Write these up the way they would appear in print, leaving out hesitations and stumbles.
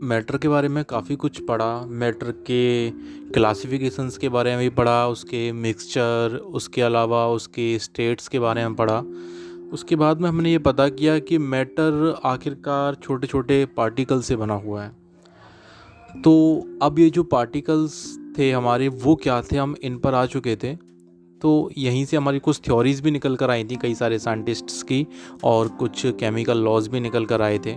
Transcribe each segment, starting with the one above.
Matter के बारे में काफ़ी कुछ पढ़ा। मैटर के क्लासिफिकेशंस के बारे में भी पढ़ा, उसके मिक्सचर, उसके अलावा उसके स्टेट्स के बारे में पढ़ा। उसके बाद में हमने ये पता किया कि मैटर आखिरकार छोटे छोटे पार्टिकल से बना हुआ है। तो अब ये जो पार्टिकल्स थे हमारे, वो क्या थे, हम इन पर आ चुके थे। तो यहीं से हमारी कुछ थ्योरीज भी निकल कर आई थी कई सारे साइंटिस्ट्स की, और कुछ केमिकल लॉज भी निकल कर आए थे।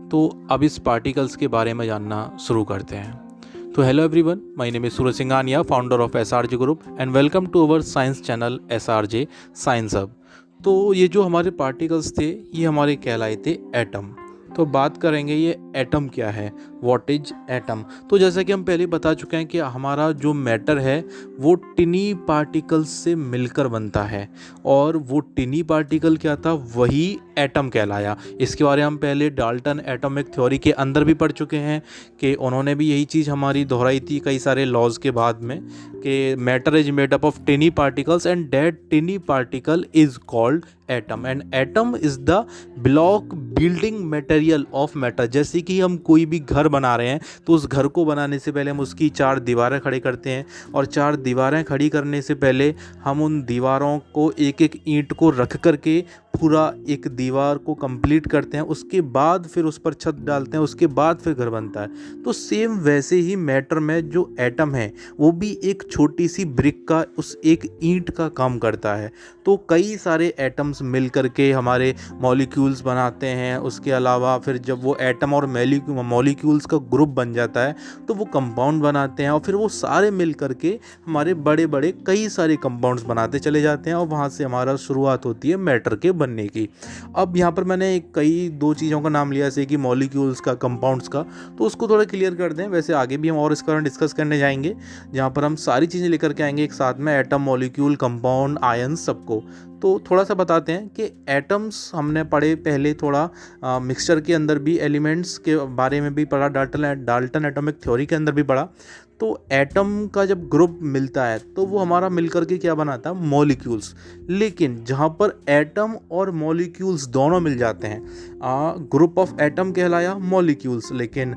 तो अब इस पार्टिकल्स के बारे में जानना शुरू करते हैं। तो hello everyone, my name is Suraj Singhania, founder of SRJ group, and welcome to our science channel SRJ science hub. तो ये जो हमारे पार्टिकल्स थे, ये हमारे कहलाए थे एटम। तो बात करेंगे ये एटम क्या है, व्हाट इज एटम। तो जैसा कि हम पहले बता चुके हैं कि हमारा जो मैटर है वो टिनी पार्टिकल्स से मिलकर बनता है, और वो टिनी पार्टिकल क्या था, वही एटम कहलाया। इसके बारे में हम पहले डाल्टन एटॉमिक थ्योरी के अंदर भी पढ़ चुके हैं कि उन्होंने भी यही चीज़ हमारी दोहराई थी कई सारे लॉज के बाद में, कि matter is made up of टिनी particles and that टिनी particle is called atom, and atom is the block building material of matter. जैसे कि हम कोई भी घर बना रहे हैं तो उस घर को बनाने से पहले हम उसकी 4 दीवारें खड़ी करते हैं, और 4 दीवारें खड़ी करने से पहले हम उन दीवारों को एक एक ईंट को रख करके पूरा एक दीवार को कंप्लीट करते हैं। उसके बाद फिर उस पर छत डालते हैं, उसके बाद फिर घर बनता है। तो सेम वैसे ही मैटर में जो एटम है वो भी एक छोटी सी ब्रिक का, उस एक ईंट का काम करता है। तो कई सारे एटम्स मिल करके हमारे मॉलिक्यूल्स बनाते हैं। उसके अलावा फिर जब वो एटम और मॉलिक्यूल्स का ग्रुप बन जाता है तो वो कंपाउंड बनाते हैं, और फिर वो सारे मिल करके हमारे बड़े बड़े कई सारे कंपाउंड्स बनाते चले जाते हैं, और वहाँ से हमारा शुरुआत होती है मैटर के बनने की। अब यहाँ पर मैंने कई दो चीज़ों का नाम लिया, जैसे कि मॉलिक्यूल्स का, कंपाउंड्स का, तो उसको थोड़ा क्लियर कर दें। वैसे आगे भी हम और इसका डिस्कस करने जाएंगे, जहाँ पर हम सारी चीज़ें लेकर के आएंगे एक साथ में, एटम, मॉलिक्यूल, कंपाउंड, आयन, सबको। तो थोड़ा सा बताते हैं कि एटम्स हमने पढ़े पहले, थोड़ा मिक्सचर के अंदर भी एलिमेंट्स के बारे में भी पढ़ा, डाल्टन एटॉमिक थ्योरी के अंदर भी पढ़ा। तो एटम का जब ग्रुप मिलता है तो वो हमारा मिलकर के क्या बनाता है, मॉलिक्यूल्स। लेकिन जहाँ पर एटम और मॉलिक्यूल्स दोनों मिल जाते हैं, ग्रुप ऑफ एटम कहलाया मॉलिक्यूल्स, लेकिन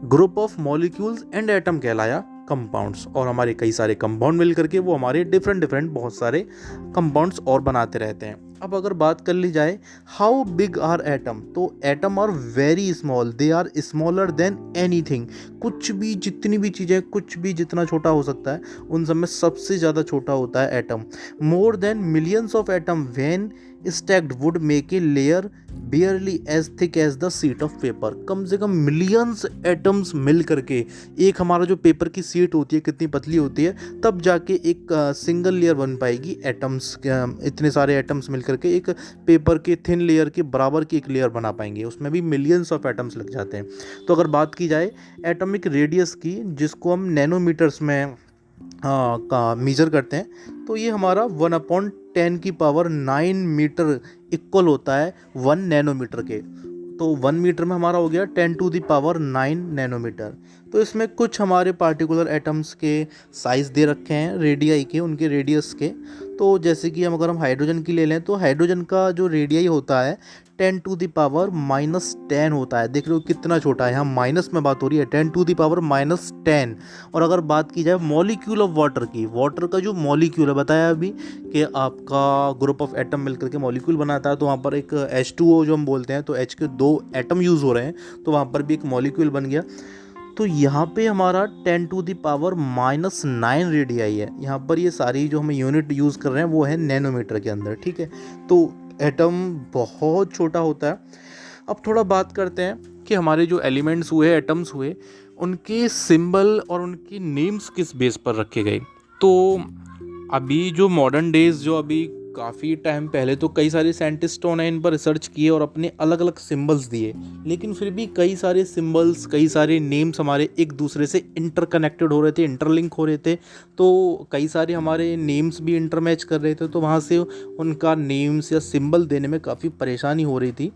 group of molecules and atom कहलाया कंपाउंड्स। और हमारे कई सारे कंपाउंड मिल करके वो हमारे डिफरेंट बहुत सारे कंपाउंड्स और बनाते रहते हैं। अब अगर बात कर ली जाए हाउ बिग आर एटम, तो atom are very small, they are smaller than anything. कुछ भी, जितनी भी चीज़ें, कुछ भी जितना छोटा हो सकता है उन सब में सबसे ज़्यादा छोटा होता है atom. More than millions of atom when stacked would make a layer barely as thick as the sheet of paper. कम से कम मिलियंस एटम्स मिल करके एक हमारा जो पेपर की शीट होती है कितनी पतली होती है, तब जाके एक सिंगल लेयर बन पाएगी एटम्स। इतने सारे एटम्स मिल करके एक पेपर के थिन लेयर के बराबर की एक लेयर बना पाएंगे, उसमें भी मिलियंस ऑफ एटम्स लग जाते हैं। तो अगर बात की जाए एटॉमिक रेडियस की, जिसको हम नैनोमीटर्स में का मेजर करते हैं, तो ये हमारा 1/10 की पावर 9 मीटर इक्वल होता है 1 नैनोमीटर के। तो 1 मीटर में हमारा हो गया 10 टू द पावर 9 नैनोमीटर। तो इसमें कुछ हमारे पार्टिकुलर एटम्स के साइज़ दे रखे हैं, रेडियाई के, उनके रेडियस के। तो जैसे कि अगर हम हाइड्रोजन की ले लें तो हाइड्रोजन का जो रेडियाई होता है 10 टू द पावर -10 होता है। देख रहे हो कितना छोटा है, यहाँ माइनस में बात हो रही है, 10 टू द पावर -10। और अगर बात की जाए मॉलिक्यूल ऑफ वाटर की, वाटर का जो मॉलिक्यूल है, बताया अभी कि आपका ग्रुप ऑफ एटम मिलकर के मॉलिक्यूल बनाता है, तो वहाँ पर एक H2O जो हम बोलते हैं, तो H के 2 एटम यूज़ हो रहे हैं, तो वहाँ पर भी एक मॉलिक्यूल बन गया। तो यहाँ पे हमारा 10 टू द पावर -9 रेडियाई है। यहाँ पर ये सारी जो हम यूनिट यूज़ कर रहे हैं वो है नैनोमीटर के अंदर, ठीक है। तो एटम बहुत छोटा होता है। अब थोड़ा बात करते हैं कि हमारे जो एलिमेंट्स हुए, एटम्स हुए, उनके सिंबल और उनकी नेम्स किस बेस पर रखे गए। तो अभी जो मॉडर्न डेज, जो अभी काफ़ी टाइम पहले तो कई सारे साइंटिस्टों ने इन पर रिसर्च किए और अपने अलग अलग सिंबल्स दिए, लेकिन फिर भी कई सारे सिंबल्स, कई सारे नेम्स हमारे एक दूसरे से इंटरकनेक्टेड हो रहे थे, इंटरलिंक हो रहे थे। तो कई सारे हमारे नेम्स भी इंटरमैच कर रहे थे, तो वहाँ से उनका नेम्स या सिंबल देने में काफ़ी परेशानी हो रही थी।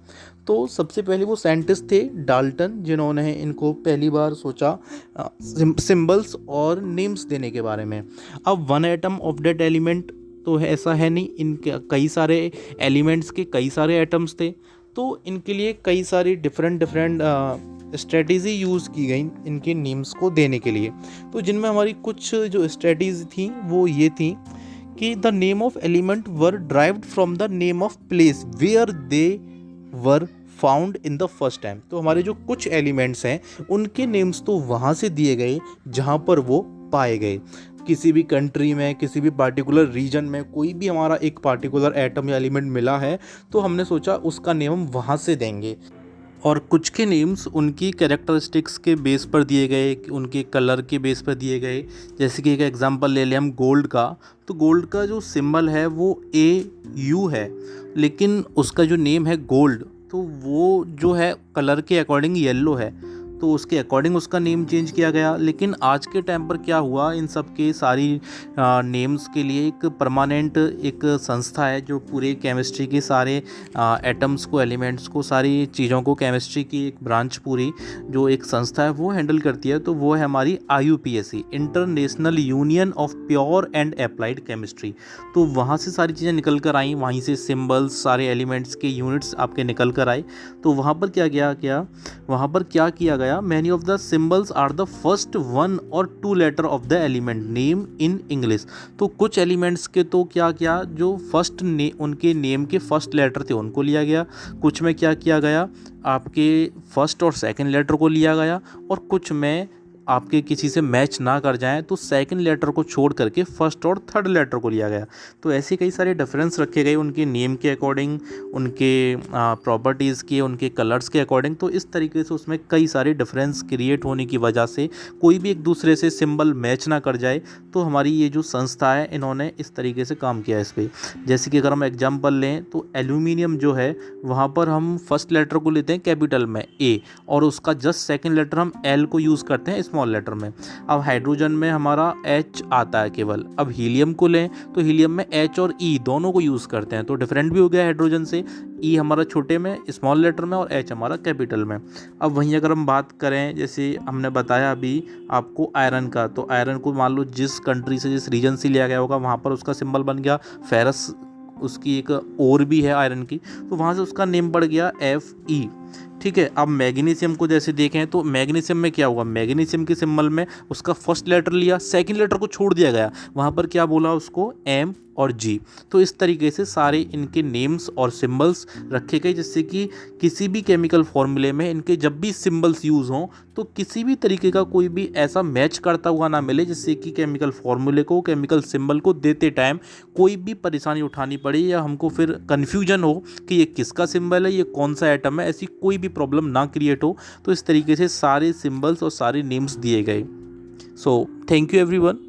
तो सबसे पहले वो साइंटिस्ट थे डाल्टन, जिन्होंने इनको पहली बार सोचा सिंबल्स और नेम्स देने के बारे में। अब one atom of that element तो ऐसा है नहीं, इनके कई सारे एलिमेंट्स के कई सारे एटम्स थे। तो इनके लिए कई सारी डिफरेंट स्ट्रेटेजी यूज़ की गई इनके नेम्स को देने के लिए। तो जिनमें हमारी कुछ जो स्ट्रेटेजी थी वो ये थी कि the name of element were derived from the name of place where they were found in the first time. तो हमारे जो कुछ एलिमेंट्स हैं उनके नेम्स तो वहाँ से दिए गए जहाँ पर वो पाए गए। किसी भी कंट्री में, किसी भी पार्टिकुलर रीजन में कोई भी हमारा एक पार्टिकुलर एटम या एलिमेंट मिला है तो हमने सोचा उसका नेम हम वहाँ से देंगे। और कुछ के नेम्स उनकी कैरेक्टरिस्टिक्स के बेस पर दिए गए, उनके कलर के बेस पर दिए गए। जैसे कि एक एग्जांपल ले लें हम गोल्ड का, तो गोल्ड का जो सिंबल है वो AU है, लेकिन उसका जो नेम है गोल्ड तो वो जो है कलर के अकॉर्डिंग येलो है, तो उसके अकॉर्डिंग उसका नेम चेंज किया गया। लेकिन आज के टाइम पर क्या हुआ, इन सब के सारी नेम्स के लिए एक परमानेंट एक संस्था है जो पूरे केमिस्ट्री के सारे एटम्स को, एलिमेंट्स को, सारी चीज़ों को, केमिस्ट्री की एक ब्रांच पूरी जो एक संस्था है वो हैंडल करती है। तो वो है हमारी IUPAC, international union of pure and applied chemistry. तो वहाँ से सारी चीज़ें निकल कर आई, वहीं से सिम्बल्स, सारे एलिमेंट्स के यूनिट्स आपके निकल कर आए। तो वहाँ पर क्या किया गया, many of the symbols are the first one or two letter of the element name in English। तो कुछ एलिमेंट्स के तो क्या किया, जो फर्स्ट उनके नेम के फर्स्ट लेटर थे उनको लिया गया। कुछ में क्या किया गया, आपके फर्स्ट और सेकंड लेटर को लिया गया, और कुछ में आपके किसी से मैच ना कर जाएं तो सेकंड लेटर को छोड़ करके फर्स्ट और थर्ड लेटर को लिया गया। तो ऐसे कई सारे डिफरेंस रखे गए उनके नेम के अकॉर्डिंग, उनके प्रॉपर्टीज़ के, उनके कलर्स के अकॉर्डिंग। तो इस तरीके से उसमें कई सारे डिफरेंस क्रिएट होने की वजह से कोई भी एक दूसरे से सिंबल मैच ना कर जाए, तो हमारी ये जो संस्था है इन्होंने इस तरीके से काम किया इस पर। जैसे कि अगर हम एग्जाम्पल लें तो एल्यूमिनियम जो है वहाँ पर हम फर्स्ट लेटर को लेते हैं कैपिटल में A, और उसका जस्ट सेकेंड लेटर हम L को यूज़ करते हैं स्मॉल लेटर में। अब हाइड्रोजन में हमारा H आता है केवल। अब हीलियम को लें तो हीलियम में H और E दोनों को यूज़ करते हैं, तो डिफरेंट भी हो गया हाइड्रोजन से। E हमारा छोटे में स्मॉल लेटर में और H हमारा कैपिटल में। अब वहीं अगर हम बात करें, जैसे हमने बताया अभी आपको आयरन का, तो आयरन को मान लो जिस कंट्री से, जिस रीजन से लिया गया होगा वहाँ पर उसका सिंबल बन गया फेरस, उसकी एक और भी है आयरन की, तो वहाँ से उसका नेम पड़ गया Fe। ठीक है। अब मैग्नीशियम को जैसे देखें तो मैग्नीशियम में क्या हुआ, मैग्नीशियम के सिंबल में उसका फर्स्ट लेटर लिया, सेकंड लेटर को छोड़ दिया गया, वहाँ पर क्या बोला उसको M और G। तो इस तरीके से सारे इनके नेम्स और सिंबल्स रखे गए, जिससे कि किसी भी केमिकल फॉर्मूले में इनके जब भी सिंबल्स यूज़ हों तो किसी भी तरीके का कोई भी ऐसा मैच करता हुआ ना मिले, जिससे कि केमिकल फॉर्मूले को, केमिकल सिंबल को देते टाइम कोई भी परेशानी उठानी पड़े या हमको फिर कन्फ्यूजन हो कि ये किसका सिंबल है, ये कौन सा एटम है, ऐसी कोई भी प्रॉब्लम ना क्रिएट हो। तो इस तरीके से सारे सिंबल्स और सारे नेम्स दिए गए। So thank you everyone.